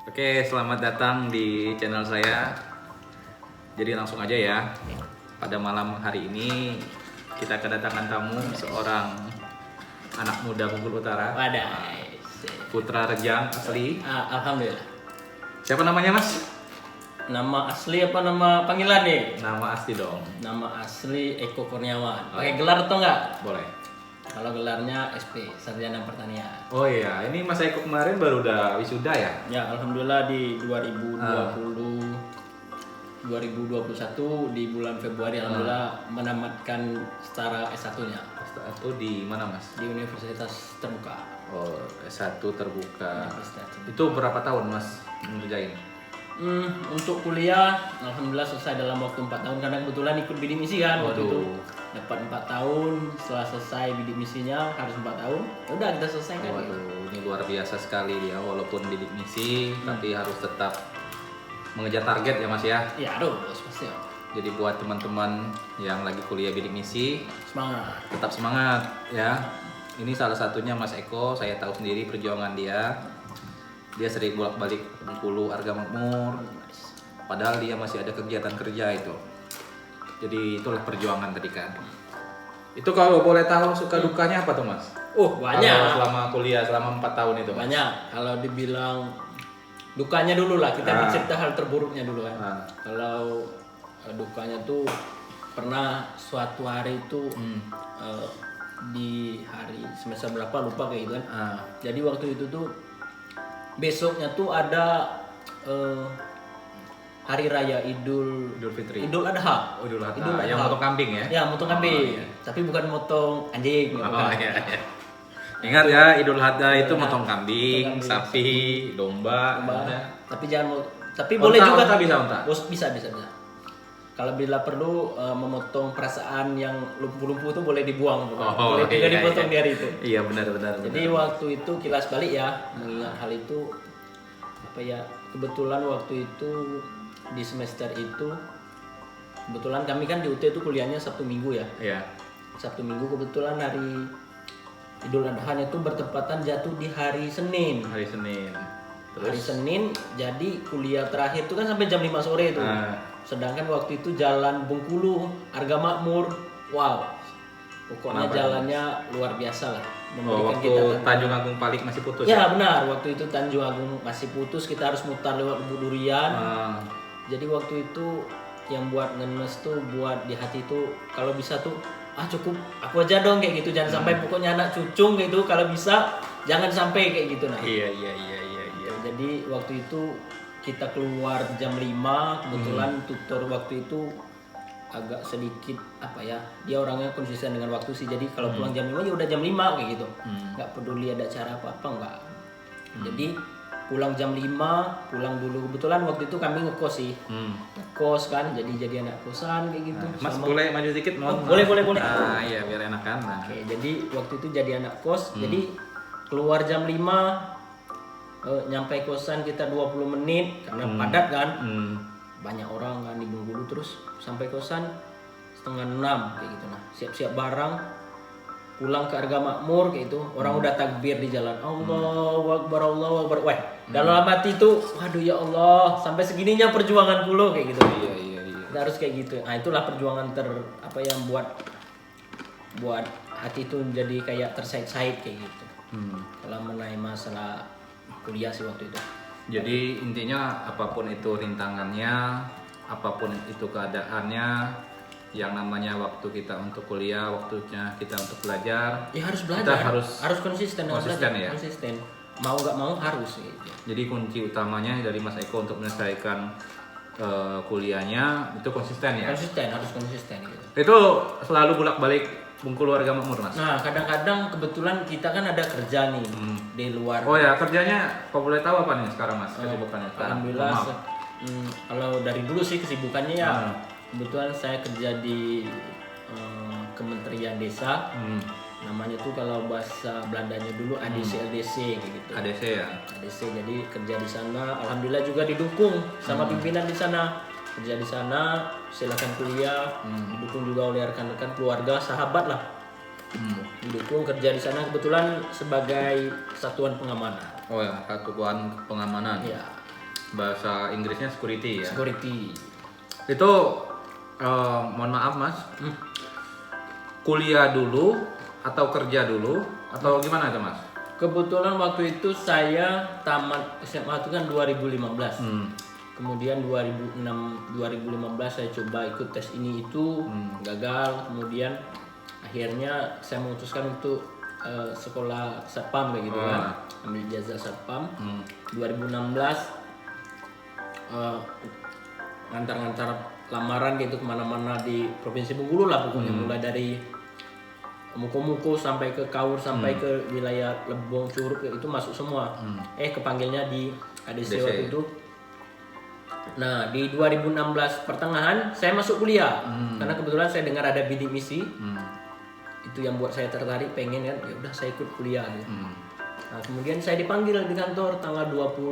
Oke, selamat datang di channel saya. Jadi langsung aja ya. Pada malam hari ini kita kedatangan tamu seorang anak muda Bengkulu Utara, Wadai. putra Rejang asli. Alhamdulillah. Siapa namanya, Mas? Nama asli apa nama panggilan nih? Nama asli dong. Nama asli Eko Kurniawan. Pakai gelar atau enggak? Boleh. Kalau gelarnya SP, Sarjana Pertanian. Oh iya, ini Mas Eko kemarin baru udah wisuda ya? Ya, alhamdulillah di 2021 di bulan Februari alhamdulillah menamatkan setara S1-nya S1 di mana, Mas? di Universitas Terbuka. Oh, S1 terbuka. Universitas Terbuka. Itu berapa tahun, Mas, ngerjain? Untuk kuliah, alhamdulillah selesai dalam waktu 4 tahun karena kebetulan ikut bidik misi kan waktu itu. Waduh. Dapat 4 tahun, setelah selesai bidik misinya harus 4 tahun. Ya udah kita selesaikan. Waduh, ini luar biasa sekali dia, walaupun bidik misi, tapi harus tetap mengejar target ya, Mas ya. Ya, harus pasti. Jadi buat teman-teman yang lagi kuliah bidik misi, Semangat. tetap semangat ya. Ini salah satunya Mas Eko, saya tahu sendiri perjuangan dia. Dia sering bolak-balik Bengkulu, Arga Makmur. Padahal dia masih ada kegiatan kerja itu. Jadi itulah perjuangan tadi kan. Itu kalau boleh tahu suka dukanya apa tuh, Mas? Banyak. Kalau selama kuliah selama 4 tahun itu, Mas? Banyak. Kalau dibilang dukanya dulu lah, kita bercerita hal terburuknya dulu kan. Kalau dukanya tuh pernah suatu hari itu di hari semester berapa lupa kayak gitu kan. Jadi waktu itu tuh besoknya tuh ada hari raya Idul Fitri. Idul Adha. Oh, Idul Adha. Yang motong kambing ya? Ya, motong kambing. iya. Tapi bukan motong anjing. Oh bukan. iya, iya. Ingat ya, Idul Adha itu motong kambing, kambing, sapi, domba. Tapi jangan tapi Unta, boleh juga unta bisa, unta? Bisa. Kalau bila perlu memotong perasaan yang lumpuh-lumpuh itu boleh dibuang, boleh juga iya, dipotong iya. di hari itu. Iya, benar. Jadi waktu itu kilas balik ya, mengingat hal itu apa ya, kebetulan waktu itu di semester itu kebetulan kami kan di UT itu kuliahnya Sabtu Minggu ya. Iya. Sabtu Minggu kebetulan hari Idul Adha itu bertepatan jatuh di hari Senin. Hari Senin. Hari Senin, jadi kuliah terakhir itu kan sampai jam 5 sore itu. Sedangkan waktu itu jalan Bengkulu, Arga Makmur, wow. Pokoknya jalannya luar biasa lah. Waktu Tanjung Agung Palik masih putus ya? Benar, waktu itu Tanjung Agung masih putus, kita harus mutar lewat Lubuk Durian. Jadi waktu itu yang buat ngenes tuh, buat di hati tuh, kalau bisa tuh, cukup aku aja dong kayak gitu. Jangan sampai pokoknya anak cucung gitu, kalau bisa jangan sampai kayak gitu nah. Iya. Jadi waktu itu kita keluar jam 5, kebetulan tutor waktu itu agak sedikit apa ya, dia orangnya konsisten dengan waktu sih. Jadi kalau pulang jam 5 ya udah jam 5 kayak gitu. Nggak peduli ada cara apa-apa enggak. Jadi pulang jam 5, pulang dulu. Kebetulan waktu itu kami ngekos sih. Ngekos kan, jadi anak kosan kayak gitu. Mas boleh maju sedikit? Boleh. Iya, biar enak kan. Oke, jadi waktu itu jadi anak kos. Jadi keluar jam 5, nyampe kosan kita 20 menit karena padat kan. Banyak orang kan di Bengkulu, terus sampai kosan setengah 6 kayak gitu nah. Siap-siap barang pulang ke Arga Makmur kayak gitu. Orang udah takbir di jalan. Allahu Akbar, Allahu Akbar. Wah, dalam hati itu waduh ya Allah, sampai segininya perjuangan kulo kayak gitu. Iya. Kita harus kayak gitu. Nah, itulah perjuangan yang buat hati itu jadi kayak tersait-sait kayak gitu. Kalau mengenai masalah kuliah sih waktu itu. Jadi intinya apapun itu rintangannya, apapun itu keadaannya, yang namanya waktu kita untuk kuliah, waktunya kita untuk belajar. Ya harus belajar. Kita harus konsisten dengan konsisten belajar. ya. Konsisten. Mau nggak mau harus gitu. Jadi kunci utamanya dari Mas Eko untuk menyelesaikan kuliahnya itu konsisten ya. Harus konsisten gitu. Itu selalu bolak-balik Bengkulu Arga Makmur, Mas. Nah, kadang-kadang kebetulan kita kan ada kerja nih di luar. Oh ya, kerjanya kalau boleh tahu apa nih sekarang, Mas? Kesibukannya sekarang. Alhamdulillah. Kalau dari dulu sih kesibukannya ya kebetulan saya kerja di Kementerian Desa. Namanya tuh kalau bahasa Belandanya dulu ADC LDC kayak gitu. ADC ya. ADC, jadi kerja di sana. Alhamdulillah juga didukung sama pimpinan di sana. Kerja di sana, silakan kuliah, didukung juga oleh rekan-rekan keluarga, sahabat lah. Didukung kerja di sana kebetulan sebagai satuan pengamanan. Oh ya, satuan pengamanan. Ya. Bahasa Inggrisnya security ya. security. Itu mohon maaf Mas, kuliah dulu atau kerja dulu atau gimana itu Mas? Kebetulan waktu itu saya tamat SMA itu kan 2015. Kemudian 2015 saya coba ikut tes ini itu, gagal. Kemudian akhirnya saya memutuskan untuk sekolah satpam kayak gitu kan, ambil ijazah satpam. 2016 ngantar-ngantar lamaran gitu kemana-mana di Provinsi Bengkulu lah pokoknya, mulai dari Muko-Muko sampai ke Kaur sampai ke wilayah Lebong, Curug itu masuk semua. Kepanggilnya di ADC waktu itu. Nah di 2016 pertengahan saya masuk kuliah karena kebetulan saya dengar ada bidik misi. Itu yang buat saya tertarik, pengen kan, ya udah saya ikut kuliah gitu. Nah kemudian saya dipanggil di kantor tanggal 26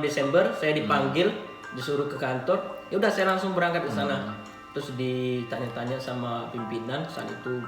Desember saya dipanggil, disuruh ke kantor. Ya udah saya langsung berangkat ke sana. Terus ditanya-tanya sama pimpinan saat itu,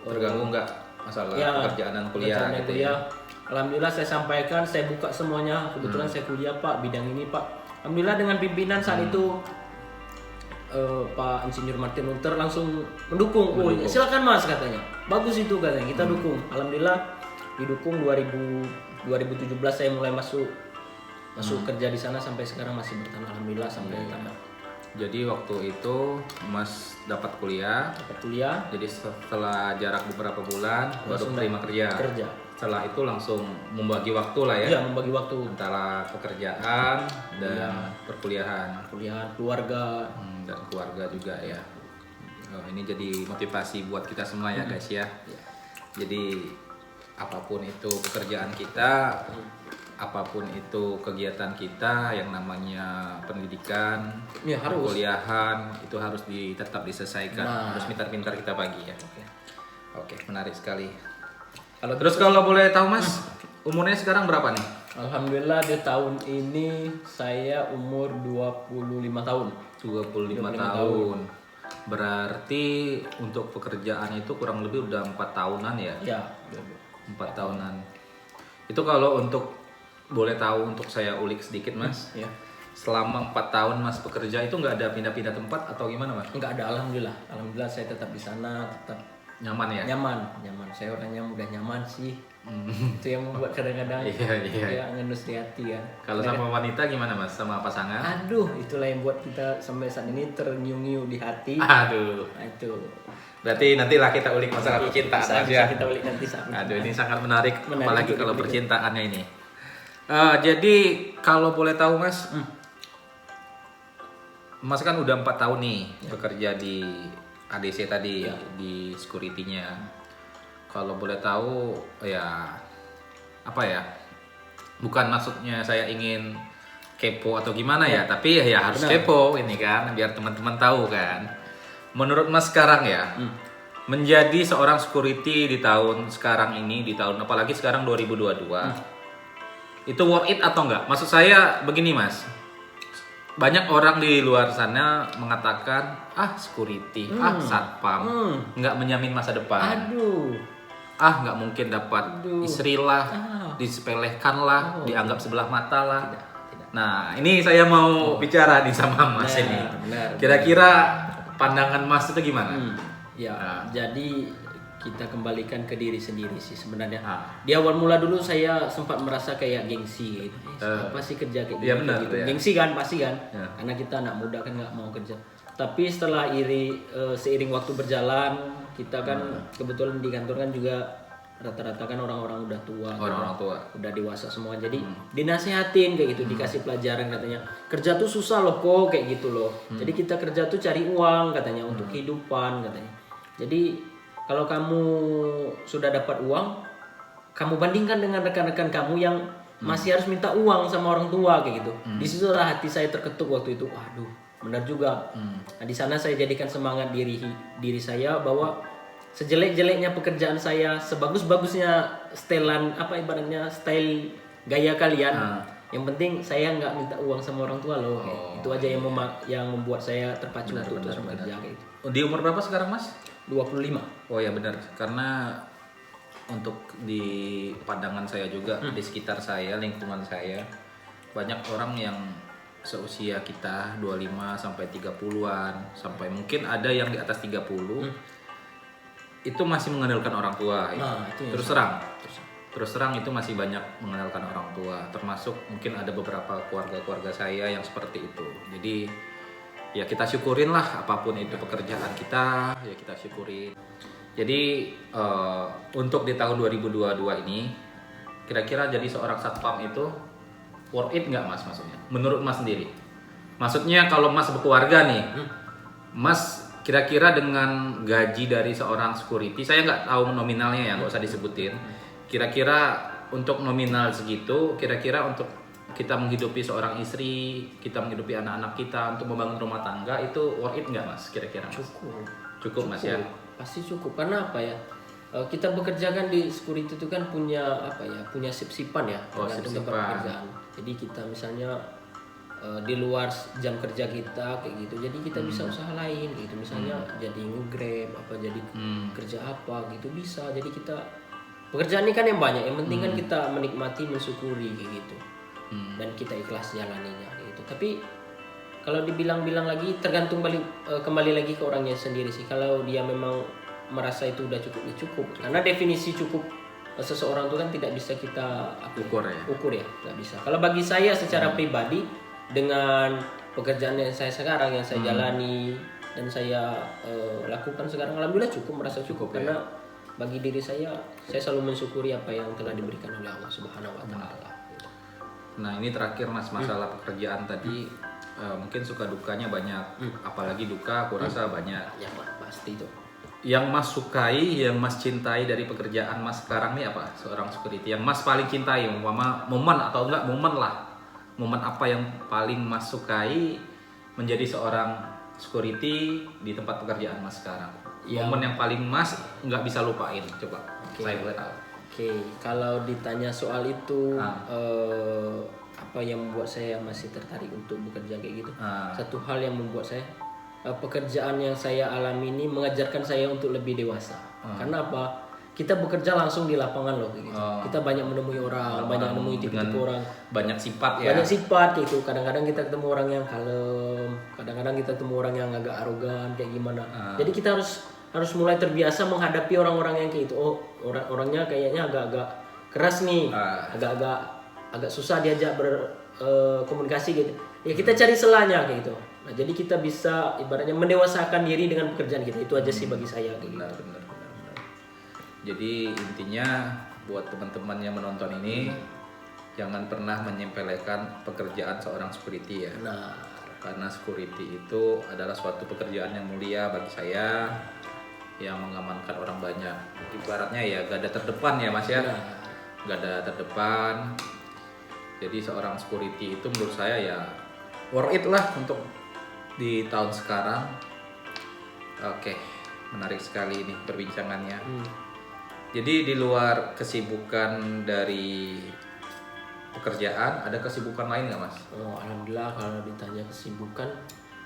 Terganggu nggak masalah ya, pekerjaan dan kuliah pekerjaan dan gitu kuliah. ya? Alhamdulillah saya sampaikan, saya buka semuanya. Kebetulan saya kuliah Pak bidang ini Pak. Alhamdulillah dengan pimpinan saat itu Pak Insinyur Martin Luther langsung mendukung. Oh silakan Mas katanya, bagus itu katanya, kita dukung. Alhamdulillah didukung. 2017 saya mulai masuk kerja di sana, sampai sekarang masih bertahan alhamdulillah sampai tamat. Jadi waktu itu Mas dapat kuliah. Jadi setelah jarak beberapa bulan baru terima kerja. Setelah itu langsung membagi waktu lah ya. Iya, membagi waktu antara pekerjaan dan perkuliahan. Keluarga Dan keluarga juga ya. Ini jadi motivasi buat kita semua ya guys ya. Jadi apapun itu pekerjaan kita, apapun itu kegiatan kita, yang namanya pendidikan, ya, harus. Kuliahan itu harus tetap diselesaikan. Harus pintar-pintar kita bagi ya. Oke, menarik sekali. Terus kalau boleh tahu Mas, umurnya sekarang berapa nih? Alhamdulillah di tahun ini saya umur 25 tahun. 25 tahun. Berarti untuk pekerjaan itu kurang lebih udah 4 tahunan ya? Ya. 4 tahunan. Itu kalau untuk boleh tahu, untuk saya ulik sedikit Mas. Ya. Selama 4 tahun Mas bekerja itu nggak ada pindah-pindah tempat atau gimana Mas? Enggak ada, alhamdulillah. Alhamdulillah saya tetap di sana, tetap nyaman ya? Nyaman. Saya orangnya mudah nyaman sih. Itu yang membuat kadang-kadang ya ngendus di hati ya. Kalau sama wanita gimana Mas? Sama pasangan? Aduh, itulah yang buat kita sampai saat ini terngiung-ngiung di hati. Aduh. Nah, itu. Berarti nantilah kita ulik masalah percintaan Mas ya. Kita ulik nanti saat. Aduh, ini sangat menarik apalagi kalau percintaannya ini. Jadi kalau boleh tahu Mas, Mas kan udah 4 tahun nih bekerja di ADC tadi, di security-nya. Kalau boleh tahu ya apa ya? Bukan maksudnya saya ingin kepo atau gimana ya, tapi ya harus kepo ini kan biar teman-teman tahu kan. Menurut Mas sekarang ya, menjadi seorang security di tahun sekarang ini, di tahun apalagi sekarang 2022. Itu worth it atau enggak? Maksud saya begini Mas. Banyak orang di luar sana mengatakan security, satpam, nggak menjamin masa depan. Nggak mungkin dapat istri lah, disepelekan lah, dianggap sebelah mata lah. Tidak. Nah ini saya mau bicara nih sama Mas ini. Kira-kira pandangan Mas itu gimana? Jadi kita kembalikan ke diri sendiri sih sebenarnya. Di awal mula dulu saya sempat merasa kayak gengsi gitu. Apa sih kerja kayak gitu? Benar, gitu. Ya. Gengsi kan pasti kan. Karena kita anak muda kan nggak mau kerja. Tapi setelah seiring waktu berjalan, kita kan kebetulan di kantor kan juga rata-rata kan orang-orang udah tua. Orang-orang tua. Udah dewasa semua. Jadi dinasehatin kayak gitu, dikasih pelajaran katanya. Kerja tuh susah loh kok kayak gitu loh. Jadi kita kerja tuh cari uang katanya untuk kehidupan katanya. Jadi kalau kamu sudah dapat uang, kamu bandingkan dengan rekan-rekan kamu yang masih harus minta uang sama orang tua kayak gitu. Di situlah hati saya terketuk waktu itu. Waduh, benar juga. Nah, di sana saya jadikan semangat diri saya bahwa sejelek-jeleknya pekerjaan saya, sebagus-bagusnya setelan ibaratnya style gaya kalian, yang penting saya nggak minta uang sama orang tua loh. Itu aja yang membuat saya terpacu untuk terus bekerja kayak gitu. Di umur berapa sekarang Mas? 25. Oh ya benar, karena untuk di pandangan saya juga, di sekitar saya, lingkungan saya, banyak orang yang seusia kita 25 sampai 30-an, sampai mungkin ada yang di atas 30 itu masih mengandalkan orang tua. Nah, itu yang Terus terang itu masih banyak mengandalkan orang tua, termasuk mungkin ada beberapa keluarga saya yang seperti itu. Jadi ya kita syukurin lah, apapun itu pekerjaan kita, ya kita syukurin. Jadi untuk di tahun 2022 ini, kira-kira jadi seorang satpam itu worth it nggak Mas maksudnya? Menurut Mas sendiri? Maksudnya kalau Mas berkeluarga nih, Mas kira-kira dengan gaji dari seorang security, saya nggak tahu nominalnya ya, nggak usah disebutin. Kira-kira untuk nominal segitu, kira-kira untuk kita menghidupi seorang istri, kita menghidupi anak-anak kita, untuk membangun rumah tangga, itu worth it nggak Mas kira-kira? Mas? Cukup Mas ya? Pasti cukup. Karena apa ya? Kita bekerja kan di security itu kan punya apa ya? Punya sip-sipan ya, tergantung tempat pekerjaan. Jadi kita misalnya di luar jam kerja kita kayak gitu, jadi kita bisa usaha lain gitu, misalnya jadi nge-grab apa, jadi kerja apa gitu bisa. Jadi kita pekerjaan ini kan yang banyak, yang penting kan kita menikmati, mensyukuri kayak gitu, dan kita ikhlas jalaninya kayak gitu. Tapi kalau dibilang-bilang lagi tergantung kembali lagi ke orangnya sendiri sih. Kalau dia memang merasa itu udah cukup, ya cukup. Karena definisi cukup seseorang itu kan tidak bisa kita ukur ya, nggak bisa. Kalau bagi saya secara pribadi, dengan pekerjaan yang saya sekarang, yang saya jalani dan saya lakukan sekarang, alhamdulillah cukup, merasa cukup. Karena bagi diri saya selalu mensyukuri apa yang telah diberikan oleh Allah Subhanahu wa taala. Nah, ini terakhir Mas, masalah pekerjaan tadi, mungkin suka dukanya banyak, apalagi duka aku rasa banyak. Ya pasti itu. Yang Mas sukai, yang Mas cintai dari pekerjaan Mas sekarang nih apa? Seorang security yang Mas paling cintai, momen atau enggak momen lah. Momen apa yang paling Mas sukai menjadi seorang security di tempat pekerjaan Mas sekarang? Momen yang paling Mas nggak bisa lupain, coba. Saya boleh tahu. Oke, kalau ditanya soal itu, apa yang membuat saya masih tertarik untuk bekerja kayak gitu? Satu hal yang membuat saya, pekerjaan yang saya alami ini mengajarkan saya untuk lebih dewasa. Karena apa? Kita bekerja langsung di lapangan loh kayak gitu. Kita banyak menemui orang, banyak menemui tipe-tipe orang. Banyak sifat ya. Banyak sifat gitu. Kadang-kadang kita ketemu orang yang kalem, kadang-kadang kita ketemu orang yang agak arogan kayak gimana. Jadi kita harus mulai terbiasa menghadapi orang-orang yang kayak gitu. Oh, orangnya kayaknya agak-agak keras nih. Agak susah diajak berkomunikasi gitu. Ya kita cari selanya kayak gitu. Nah, jadi kita bisa ibaratnya mendewasakan diri dengan pekerjaan kita. Itu aja sih bagi saya kayak gitu. Benar. Jadi intinya buat teman-teman yang menonton ini, jangan pernah menyepelekan pekerjaan seorang security ya. Karena security itu adalah suatu pekerjaan yang mulia bagi saya, yang mengamankan orang banyak. Ibaratnya ya garda terdepan ya Mas ya. Garda terdepan. Jadi seorang security itu menurut saya ya worth it lah untuk di tahun sekarang. Oke, menarik sekali ini perbincangannya. Jadi di luar kesibukan dari pekerjaan, ada kesibukan lain nggak Mas? Oh, alhamdulillah kalau ditanya kesibukan,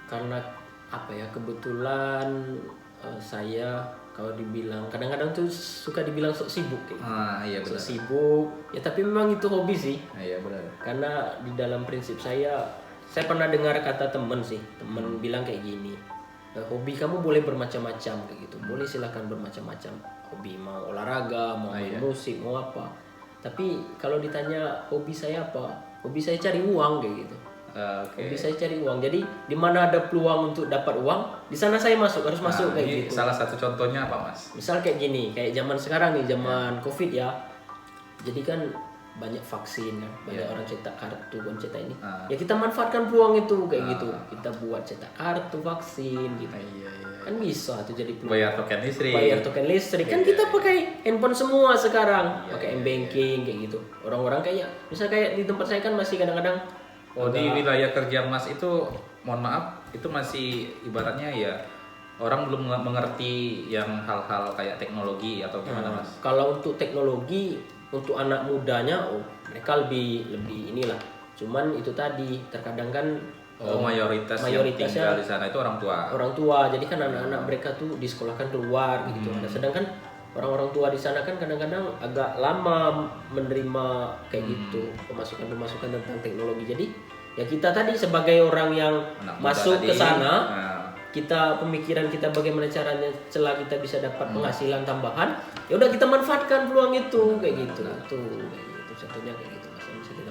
karena apa ya, kebetulan saya kalau dibilang kadang-kadang tuh suka dibilang sok sibuk kayak. Iya benar. Sok sibuk, ya tapi memang itu hobi sih. Iya benar. Karena di dalam prinsip saya pernah dengar kata temen bilang kayak gini, hobi kamu boleh bermacam-macam kayak gitu, boleh silakan bermacam-macam hobi, mau olahraga, mau main musik, mau apa. Tapi kalau ditanya hobi saya apa, hobi saya cari uang kayak gitu. Hobi saya cari uang. Jadi di mana ada peluang untuk dapat uang, di sana saya harus masuk kayak gitu. Salah satu contohnya apa Mas? Misal kayak gini, kayak zaman sekarang nih, zaman Covid ya. Jadi kan banyak vaksin, banyak orang cetak kartu, cetak ini. Ya kita manfaatkan peluang itu kayak gitu. Kita buat cetak kartu vaksin gitu. Kan bisa tuh jadi peluang. Bayar token listrik. Kan kita pakai handphone semua sekarang, pakai m-banking kayak gitu. Orang-orang kayak misal kayak di tempat saya kan masih kadang-kadang di wilayah kerja Mas itu, mohon maaf, itu masih ibaratnya ya orang belum mengerti yang hal-hal kayak teknologi atau gimana Mas? Kalau untuk teknologi, untuk anak mudanya, mereka lebih inilah. Cuman itu tadi terkadang kan mayoritas yang tinggal di sana itu orang tua. Jadi kan anak-anak mereka tuh disekolahkan keluar gitu. Sedangkan orang-orang tua di sana kan kadang-kadang agak lama menerima kayak gitu pemasukan tentang teknologi. Jadi ya kita tadi sebagai orang yang Anak muda masuk ke tadi, sana, nah, kita pemikiran kita bagaimana caranya setelah kita bisa dapat penghasilan tambahan, ya udah kita manfaatkan peluang itu kayak gitu. Tuh kayak gitu satunya kayak gitu Mas, yang bisa kita